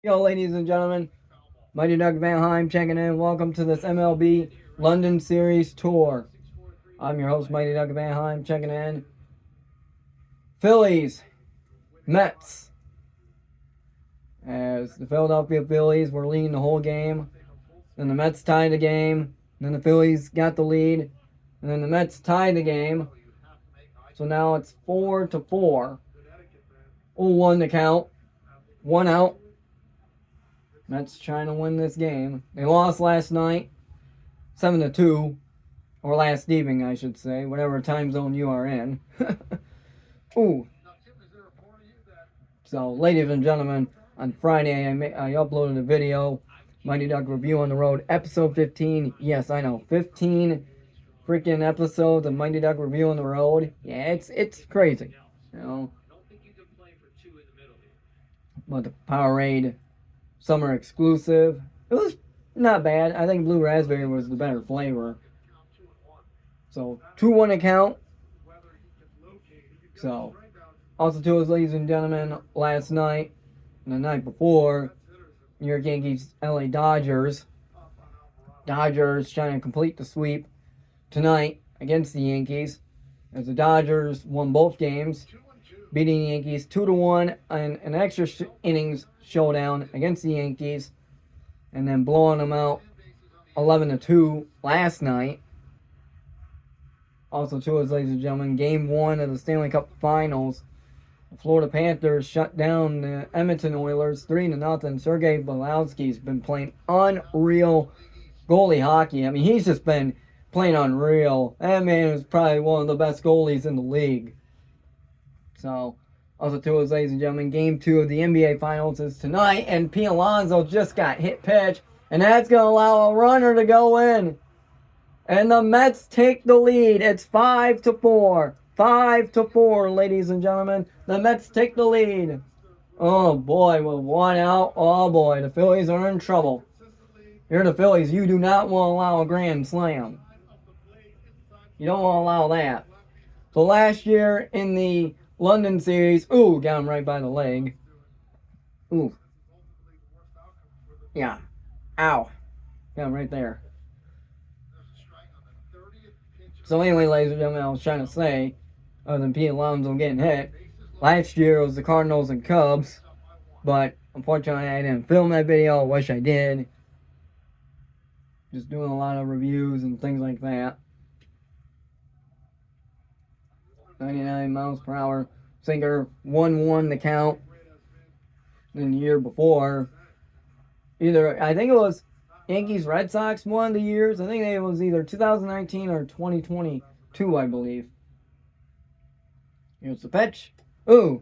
Yo, ladies and gentlemen, Mighty Doug Van Heim checking in. Welcome to this MLB London Series tour. I'm your host, Mighty Doug Van Heim, checking in. Phillies, Mets, as the Philadelphia Phillies were leading the whole game. Then the Mets tied the game. Then the Phillies got the lead. And then the Mets tied the game. So now it's 4-4. 0-1 to count. 1 out. Mets trying to win this game. They lost last night, 7-2, or last evening, I should say, whatever time zone you are in. Ooh. So, ladies and gentlemen, on Friday I uploaded a video, Mighty Duck Review on the Road, episode 15. Yes, I know, 15 freaking episodes of Mighty Duck Review on the Road. Yeah, it's crazy, you know. But the Powerade summer exclusive, it was not bad. I think blue raspberry was the better flavor. So 2-1 account. So also to us, ladies and gentlemen, last night and the night before, New York Yankees, LA Dodgers. Dodgers trying to complete the sweep tonight against the Yankees, as the Dodgers won both games, beating the Yankees 2-1 in an extra innings showdown against the Yankees, and then blowing them out 11-2 last night. Also, to us, ladies and gentlemen, Game 1 of the Stanley Cup Finals. The Florida Panthers shut down the Edmonton Oilers 3-0. Sergei Bolowski's been playing unreal goalie hockey. I mean, he's just been playing unreal. That man is probably one of the best goalies in the league. So, also to us, ladies and gentlemen, Game 2 of the NBA Finals is tonight, and Pete Alonso just got hit pitch, and that's going to allow a runner to go in. And the Mets take the lead. It's 5-4. 5-4, ladies and gentlemen. The Mets take the lead. Oh boy, with 1 out. Oh boy, the Phillies are in trouble. You're the Phillies. You do not want to allow a grand slam. You don't want to allow that. So last year in the London Series, ooh, got him right by the leg. Ooh. Yeah. Ow. Got him right there. So anyway, ladies and gentlemen, I was trying to say, other than Pete Alonso getting hit, last year it was the Cardinals and Cubs, but unfortunately I didn't film that video. I wish I did. Just doing a lot of reviews and things like that. 99 miles per hour sinker, 1-1 the count. Then the year before, I think it was Yankees Red Sox one of the years. I think it was either 2019 or 2022, I believe. Here's the pitch. Ooh.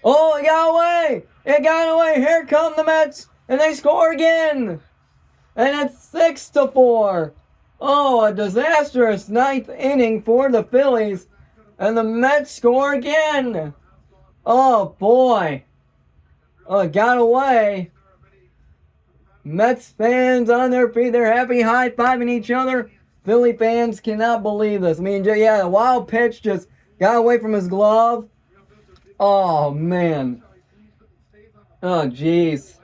Oh, it got away! It got away! Here come the Mets! And they score again! And it's 6-4. Oh, a disastrous ninth inning for the Phillies. And the Mets score again! Oh, boy. Oh, it got away. Mets fans on their feet. They're happy, high-fiving each other. Philly fans cannot believe this. I mean, yeah, the wild pitch just got away from his glove. Oh, man. Oh, jeez.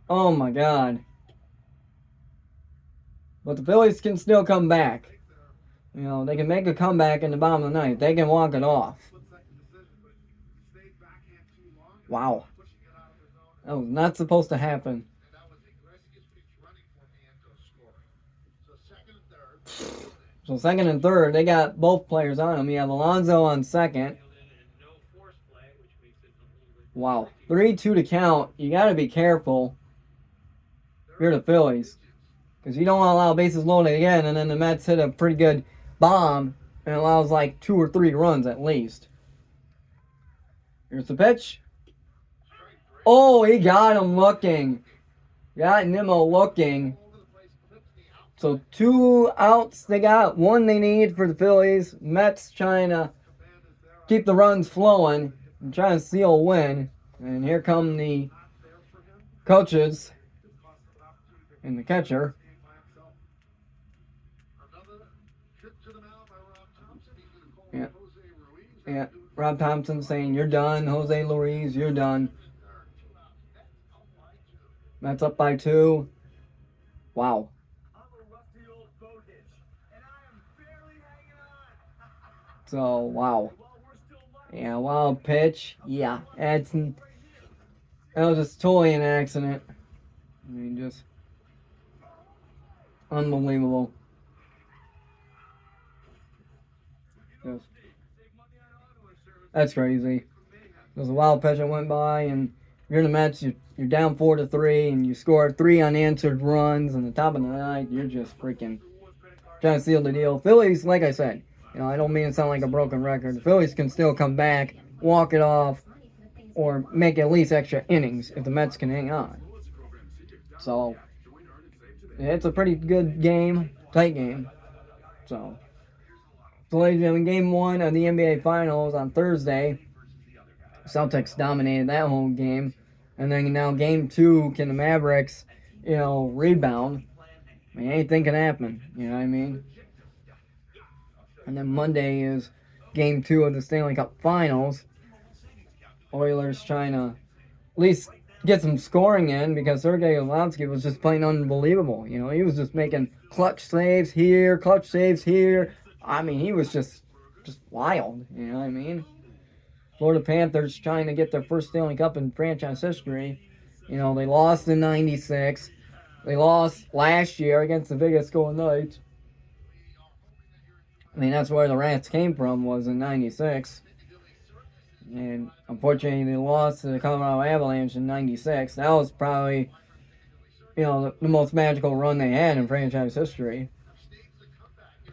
Oh, my God. But the Phillies can still come back. You know, they can make a comeback in the bottom of the ninth. They can walk it off. Wow. That was not supposed to happen. So second and third, they got both players on them. You have Alonso on second. Wow. 3-2 to count. You got to be careful. You're the Phillies. Because you don't want to allow bases loaded again, and then the Mets hit a pretty good bomb and allows like 2 or 3 runs at least. Here's the pitch. Oh, he got him looking. Got Nimmo looking. So 2 outs they got. 1 they need for the Phillies. Mets trying to keep the runs flowing and trying to seal a win. And here come the coaches and the catcher. Yeah. Rob Thompson saying, "You're done. Jose Luis, you're done." Mets up by 2. Wow. So, wow. Yeah, wild pitch. Yeah, that was just totally an accident. I mean, just unbelievable. Just, that's crazy. There's a wild pitch that went by, and you're in the Mets. You're down 4-3, and you scored 3 unanswered runs. On the top of the ninth, you're just freaking trying to seal the deal. Phillies, like I said, I don't mean to sound like a broken record. The Phillies can still come back, walk it off, or make at least extra innings if the Mets can hang on. So, yeah, it's a pretty good game, tight game. So, ladies and gentlemen, game 1 of the NBA Finals on Thursday. Celtics dominated that whole game. And then now game 2, can the Mavericks, rebound? I mean, anything can happen. You know what I mean? And then Monday is game 2 of the Stanley Cup Finals. Oilers trying to at least get some scoring in because Sergei Bobrovsky was just playing unbelievable. He was just making clutch saves here, clutch saves here. I mean, he was just wild. You know what I mean? Florida Panthers trying to get their first Stanley Cup in franchise history. They lost in '96. They lost last year against the Vegas Golden Knights. I mean, that's where the Rats came from, was in '96. And unfortunately, they lost to the Colorado Avalanche in '96. That was probably, the most magical run they had in franchise history.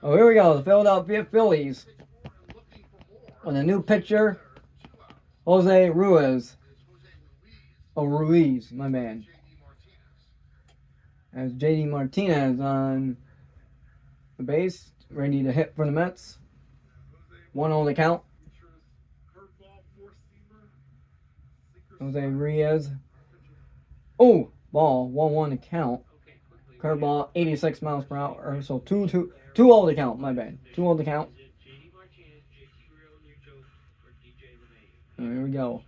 Oh, here we go. The Philadelphia Phillies with a new pitcher, Jose Ruiz. Oh, Ruiz, my man. As JD Martinez on the base, ready to hit for the Mets. 1-0 to count. Jose Ruiz. Oh, ball, 1-1 to count. Curveball, 86 miles per hour. So 2-0 to count, my bad. 2-0 to count. Here we go.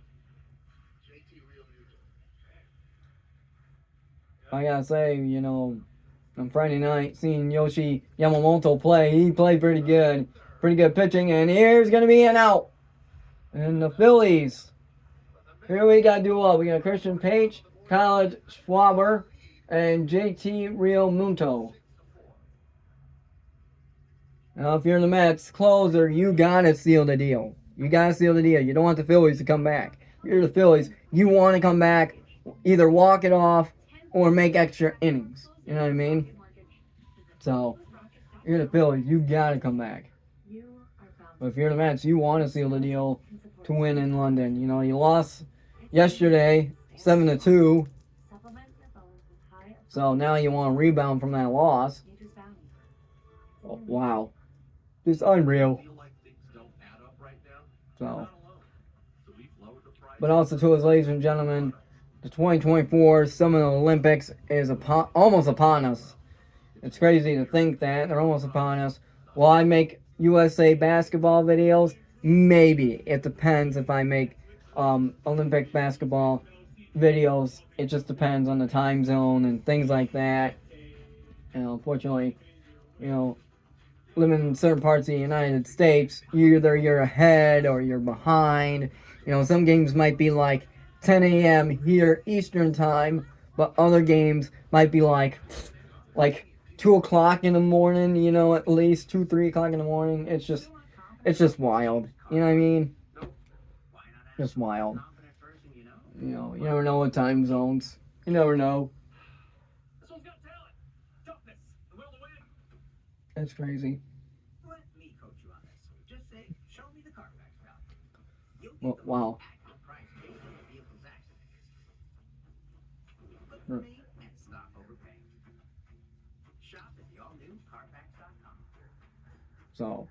I gotta say, on Friday night, seeing Yoshi Yamamoto play, he played pretty good. Pretty good pitching, and here's going to be an out. And the Phillies, here we got duo. We got Christian Page, Kyle Schwarber, and JT Realmuto. Now, if you're the Mets closer, you gotta seal the deal. You gotta seal the deal. You don't want the Phillies to come back. If you're the Phillies, you want to come back, either walk it off or make extra innings. You know what I mean? So, if you're the Phillies, you gotta come back. But if you're the Mets, you want to seal the deal to win in London. You lost yesterday, 7-2. So now you want to rebound from that loss. Oh, wow. It's unreal. So, but also to us, ladies and gentlemen, the 2024 Summer Olympics is almost upon us. It's crazy to think that they're almost upon us. Will I make USA basketball videos? Maybe. It depends if I make Olympic basketball videos. It just depends on the time zone and things like that. Unfortunately, living in certain parts of the United States, either you're ahead or you're behind. Some games might be like 10 a.m. here Eastern time, but other games might be like 2 o'clock in the morning, at least 2, 3 o'clock in the morning. It's just wild. You know what I mean? Just wild. You never know what time zones. You never know. That's crazy. Well, wow. So,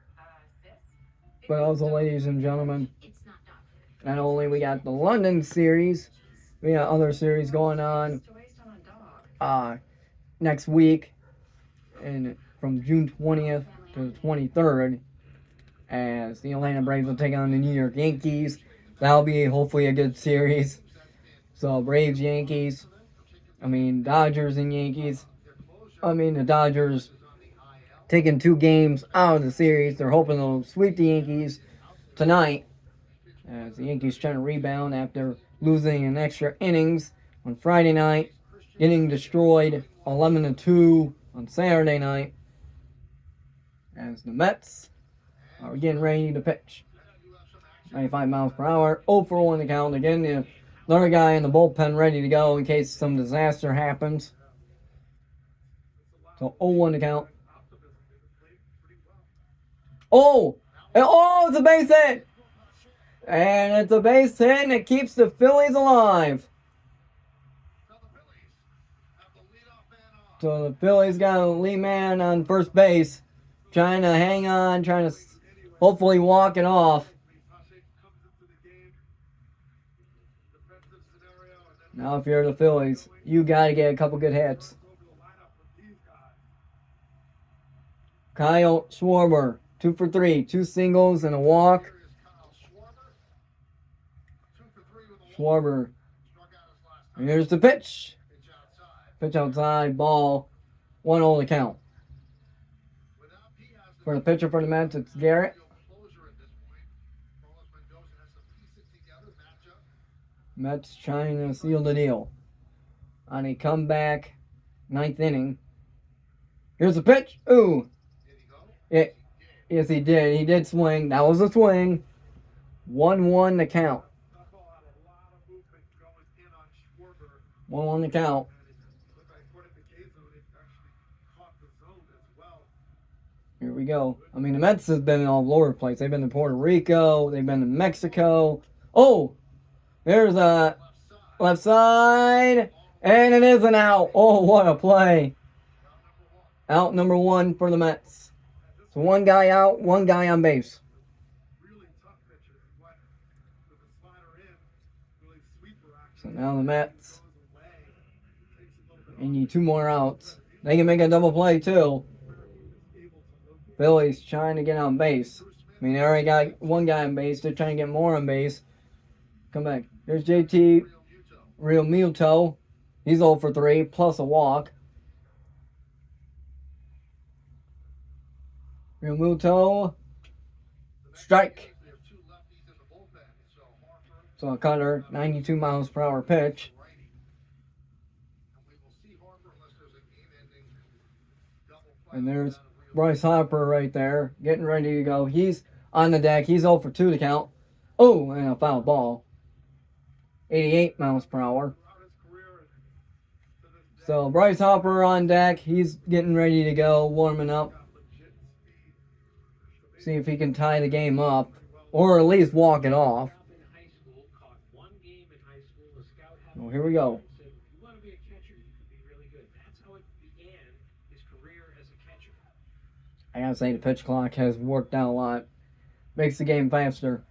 but also, ladies and gentlemen, not only we got the London Series, we got other series going on next week, and from June 20th to the 23rd, as the Atlanta Braves will take on the New York Yankees. That'll be hopefully a good series. So Braves, Yankees. I mean, Dodgers and Yankees. I mean, the Dodgers taking 2 games out of the series. They're hoping they'll sweep the Yankees tonight, as the Yankees trying to rebound after losing in extra innings on Friday night, getting destroyed 11-2 on Saturday night, as the Mets are getting ready to pitch. 95 miles per hour, 0 for 1 the count. Again, another guy in the bullpen ready to go in case some disaster happens. So 0-1 to count. Oh! It's a base hit! And it's a base hit, and it keeps the Phillies alive. So the Phillies got a lead man on first base, trying to hang on, trying to hopefully walk it off. Now, if you're the Phillies, you got to get a couple good hits. Kyle Schwarber, 2 for 3, 2 singles and a walk. Schwarber. And here's the pitch. Pitch outside, ball, 1-0 to count. For the pitcher for the Mets, it's Garrett. Mets trying to seal the deal. On a comeback, 9th inning. Here's the pitch. Ooh. Yes, he did. He did swing. That was a swing. 1-1 to count. 1-1 to count. Here we go. I mean, the Mets have been all over the place. They've been to Puerto Rico. They've been to Mexico. Oh! There's a left side. And it is an out. Oh, what a play. Out number 1 for the Mets. So 1 guy out, 1 guy on base. So now the Mets. They need 2 more outs. They can make a double play too. Phillies trying to get on base. I mean, they already got 1 guy on base. They're trying to get more on base. Come back. Here's JT Realmuto. He's 0 for 3, plus a walk. Realmuto. Strike. So a cutter, 92 miles per hour pitch. And there's Bryce Harper right there, getting ready to go. He's on the deck. He's 0 for 2 to count. Oh, and a foul ball. 88 miles per hour. So Bryce Harper on deck. He's getting ready to go, warming up. See if he can tie the game up, or at least walk it off. Well, here we go. I gotta say, the pitch clock has worked out a lot. Makes the game faster.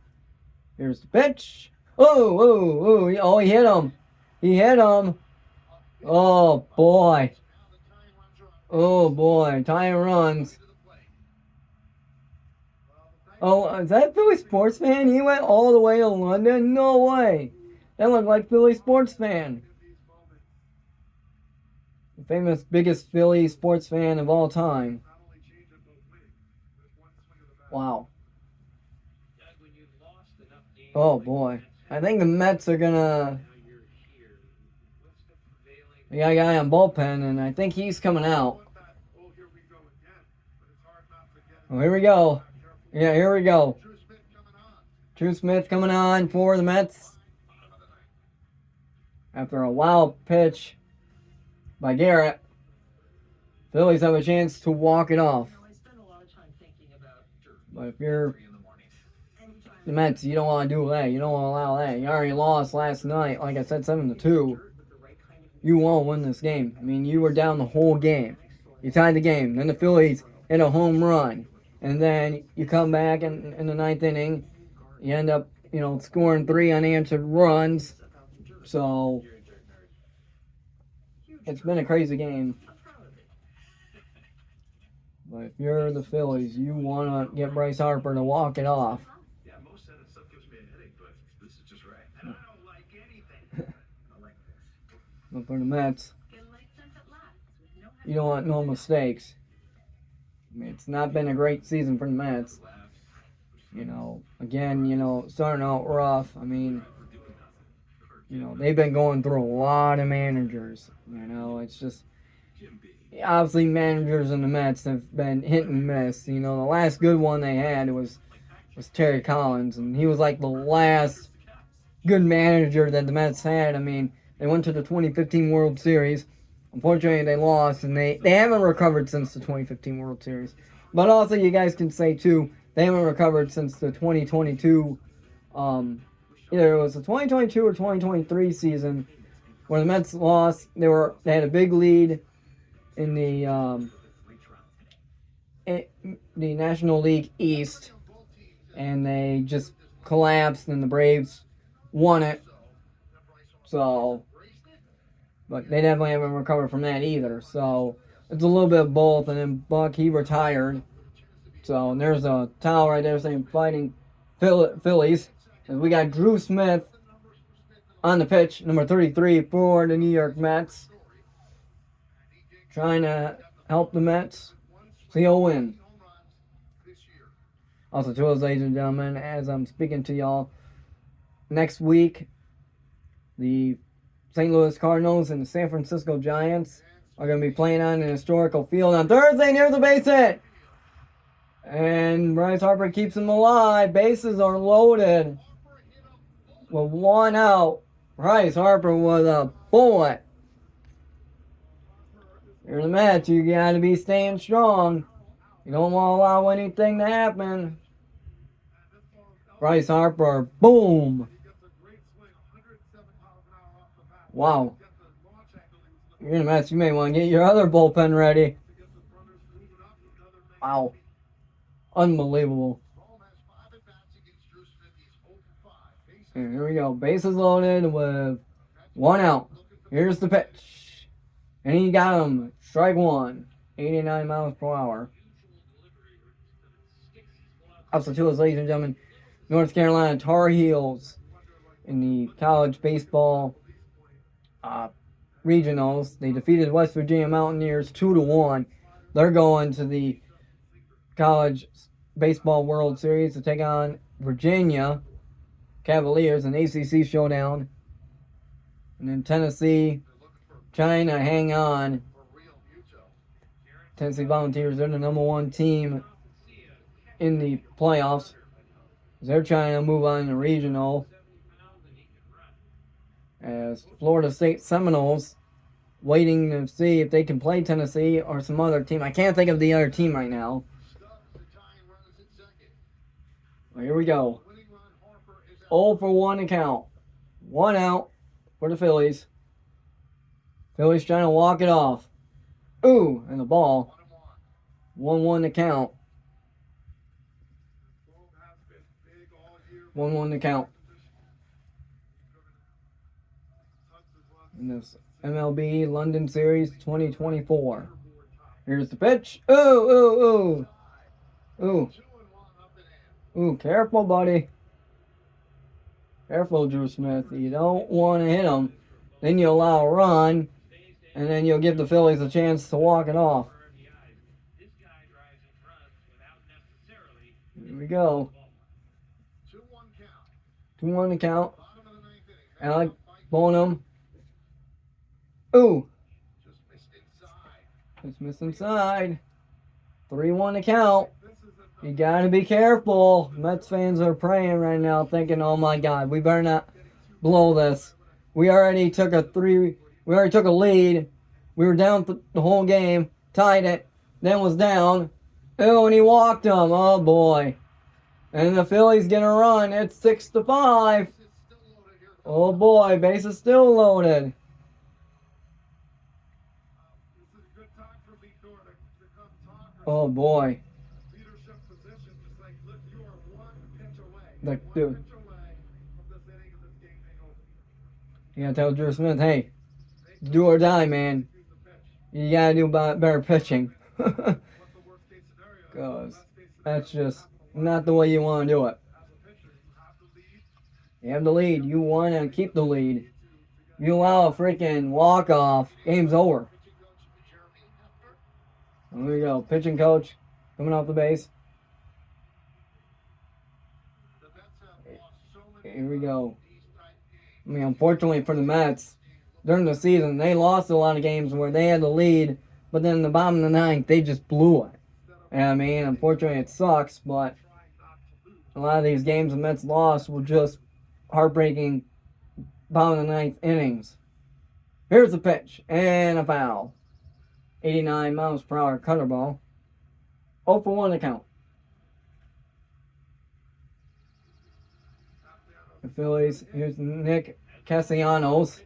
Here's the pitch. Oh, he hit him. He hit him. Oh, boy. Oh, boy. Tying runs. Oh, is that a Philly sports fan? He went all the way to London? No way. That looked like Philly sports fan. The famous biggest Philly sports fan of all time. Wow. Oh, boy. I think the Mets are gonna... They got a guy on bullpen, and I think he's coming out. Oh, here we go. Yeah, here we go. Drew Smith coming on for the Mets. After a wild pitch by Garrett, Phillies have a chance to walk it off. But if you're the Mets, you don't want to do that. You don't want to allow that. You already lost last night. Like I said, 7-2. You won't win this game. I mean, you were down the whole game. You tied the game. Then the Phillies hit a home run. And then you come back in the 9th inning. You end up, scoring 3 unanswered runs. So, it's been a crazy game. But if you're the Phillies, you want to get Bryce Harper to walk it off. Yeah, most of that stuff gives me a headache, but this is just right. And I don't like anything. I like this. But for the Mets, You don't want no mistakes. I mean, it's not been a great season for the Mets. Again, starting out rough. I mean, they've been going through a lot of managers. It's just obviously managers in the Mets have been hit and miss. The last good one they had was Terry Collins, and he was like the last good manager that the Mets had. I mean, they went to the 2015 World Series. Unfortunately, they lost, and they haven't recovered since the 2015 World Series. But also, you guys can say, too, they haven't recovered since the 2022, either it was the 2022 or 2023 season where the Mets lost. They had a big lead in the National League East, and they just collapsed, and the Braves won it. So, but they definitely haven't recovered from that either. So, it's a little bit of both. And then Buck, he retired. So, and there's a towel right there saying Fighting Phillies. And we got Drew Smith on the pitch, number 33 for the New York Mets. Trying to help the Mets. So he'll win. Also, to those ladies and gentlemen, as I'm speaking to y'all, next week, the St. Louis Cardinals and the San Francisco Giants are going to be playing on an historical field on Thursday near the base hit. And Bryce Harper keeps them alive. Bases are loaded. With one out, Bryce Harper with a bullet. You're the Mets, you got to be staying strong. You don't want to allow anything to happen. Bryce Harper, boom. Wow. You're in a Mets, you may want to get your other bullpen ready. Wow. Unbelievable. And here we go. Bases loaded with one out. Here's the pitch. And he got him. Strike one. 89 miles per hour. Also, to us, ladies and gentlemen, North Carolina Tar Heels in the college baseball regionals. They defeated West Virginia Mountaineers 2-1. They're going to the College Baseball World Series to take on Virginia Cavaliers in ACC showdown. And then Tennessee trying to hang on. Tennessee Volunteers, they're the number one team in the playoffs. They're trying to move on to regional. As Florida State Seminoles waiting to see if they can play Tennessee or some other team. I can't think of the other team right now. Well, here we go. 0 for 1 to count. 1 out for the Phillies. Phillies trying to walk it off. Ooh, and the ball. 1-1 to count. 1-1 to count. In this MLB London Series 2024. Here's the pitch. Ooh, ooh, ooh. Ooh. Ooh, careful, buddy. Careful, Drew Smith. You don't want to hit him. Then you allow a run, and then you'll give the Phillies a chance to walk it off. Here we go. 2-1 to count. Alec Bonham. Ooh. Just missed inside. 3-1 to count. You gotta be careful. Mets fans are praying right now, thinking, "Oh my God, we better not blow this." We already took a lead. We were down the whole game, tied it, then was down. Oh, and he walked him. Oh boy. And the Phillies get a run. It's 6-5. Oh boy, base is still loaded. Oh boy. Dude. You gotta tell Drew Smith, hey, do or die, man. You gotta do better pitching. Because that's just not the way you want to do it. You have the lead. You want to keep the lead. You allow a freaking walk-off, game's over. There we go. Pitching coach coming off the base. Here we go. I mean, unfortunately for the Mets, during the season, they lost a lot of games where they had the lead, but then in the bottom of the ninth, they just blew it. And I mean, unfortunately, it sucks, but a lot of these games the Mets lost were just heartbreaking bottom of the ninth innings. Here's the pitch, and a foul. 89 miles per hour cutter ball. 0 for 1 to count. The Phillies, here's Nick Castellanos.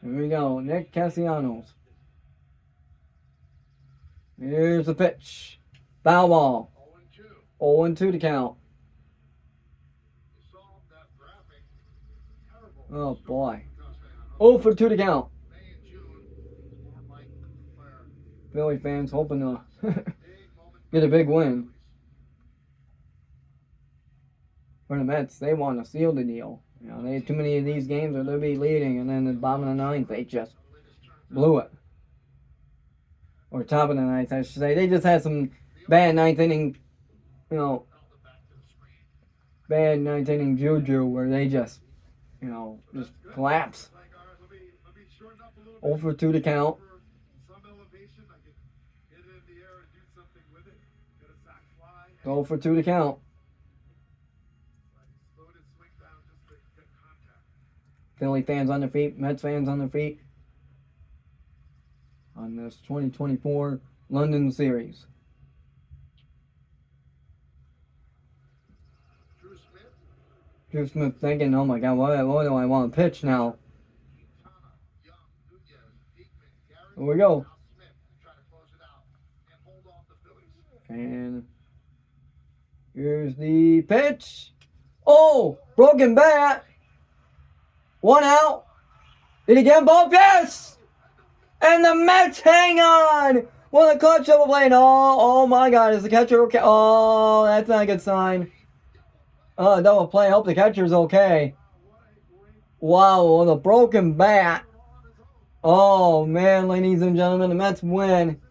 Here we go, Nick Castellanos. Here's the pitch. Foul ball. 0-2 to count. Oh boy. 0 for 2 to count. Philly fans hoping to get a big win. For the Mets, they want to seal the deal. You know, they had too many of these games where they'll be leading, and then at the bottom of the ninth, they just blew it. Or top of the ninth, I should say. They just had some bad ninth inning, bad ninth inning juju where they just collapse. 0 for 2 to count. 0 for 2 to count. Philly fans on their feet, Mets fans on their feet on this 2024 London Series. Drew Smith thinking, oh my God, what do I want to pitch now? Here we go. And here's the pitch. Oh, broken bat. 1 out. Did he get both? Yes! And the Mets hang on. What a clutch double play. Oh my God, is the catcher okay? Oh, that's not a good sign. Double play. Hope the catcher's okay. Wow, with a broken bat. Oh man, ladies and gentlemen, the Mets win.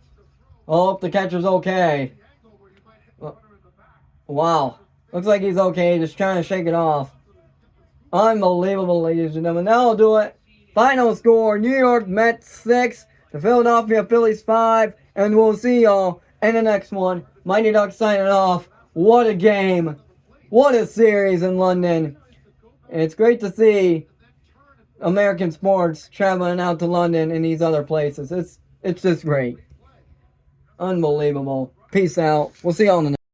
Hope the catcher's okay. Wow. Looks like he's okay, just trying to shake it off. Unbelievable, ladies and gentlemen. That'll do it. Final score, New York Mets 6, the Philadelphia Phillies 5, and we'll see y'all in the next one. Mighty Ducks signing off. What a game. What a series in London. It's great to see American sports traveling out to London and these other places. It's just great. Unbelievable. Peace out. We'll see y'all in the next